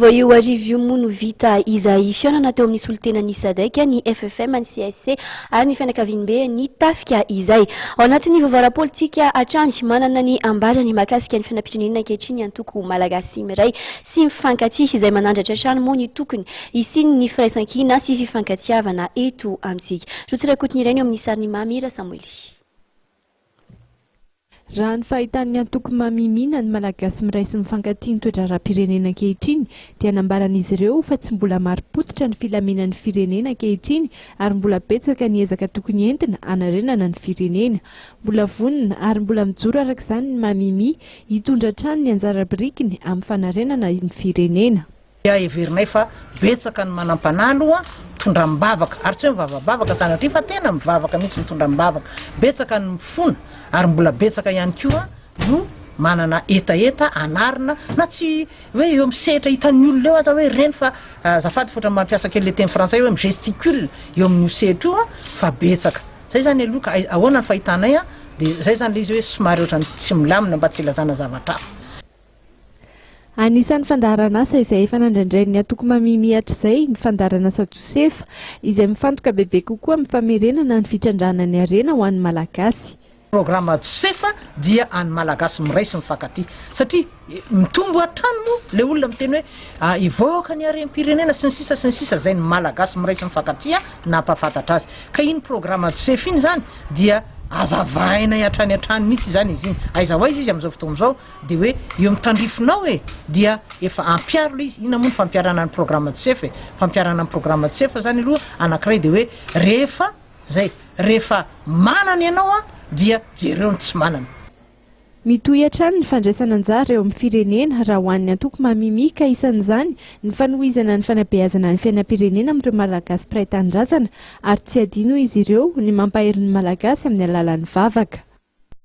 Voio arivo mono vita izay fiaonana teo amin'ny solitena Nisadeka ny FFM ny CSC ary ny fianakavianbe ny tafika izay ao anatin'ny vaovara politika hatrany manana ny ambarany mahakasika ny fianam-pirenena ankehitriny antoko malagasy miray sy mifankatia izay manandratra hatrany moa ny tokony isiny ny firaisan-kina sy fifankatiavana eto amintsika. Rotsirakotiny ireny eo amin'ny sariny Mamira Samuely. Raha ny fahitan'ny antoko mamimina ny malagasy miray sy mifankatia ny toe-draram-pirenena ankehitriny dia nambaran'izy ireo fa tsy mbola mari-potitra ny filamenan'ny firenena ankehitriny ary mbola betsaka ny ezaka tokony entina hanarenana ny firenena. Mbola vonina ary mbola mijoro arak'izany ny mamimi hitondra hatrany ny anjara birikiny amin'ny fanarenana ny firenena. Heverinay fa betsaka ny manampanahy aloha mitondra mibavaka ary tsy hoe mivavabavaka sanatria fa tena mivavaka mihitsy mitondra mibavaka, betsaka ny mifona ary mbola betsaka ihany koa no manana etaeta anarina na tsy hoe eo misehatra hitan'ny olona eo aza hoe reny fa zafady fotra mampiasa kely le teny frantsay hoe gesticule eo amin'ny sehatra io fa betsaka zay zany aloha ka ahoana ny fahitanay dia zay zany le izy hoe somary ohatrany tsy milamina mba tsy ilazana zavatra. Anisan'ny fandaharan'asa izay efa nandraindray ny antoko mamimi hatr'izay ny fandaharan'asa Josefa izay mifantoka bebe kokoa amin'ny famerenana ny fitrandrana ny arena ho an'ny malagasy. Programa Josefa dia an'ny malagasy miray sy mifankatia satria mitombo hatrany moa le olona miteny hoe ivoaka ny harem-pirenena sy ny sisa zay ny malagasy miray sy mifankatia nampafantatra azy ka iny programa Josefa iny zany dia azavaina hatrany mihitsy zany izy iny aiza ho aiza izy amin'izao fotoana izao dia hoe eo mitandrifinao dia efa ampiaro le izy ina moa ny fampiarana ny programa Josefa fampiarana ny programa Josefa zany aloha anankiray dia hoe rehefa manana ianao dia jereo ny tsy manana. Mitohy hatrany ny fandraisana anjara eo amin'ny firenena raha ho an'ny antoko mamimi ka isan'izany ny fanohizana ny fanabeazana ny fiainam-pirenena amin'ireo malagasy mpiray tanindrazana ary tsy adino izy ireo ny mampahery ny malagasy amin'ny alalan'ny vavaka.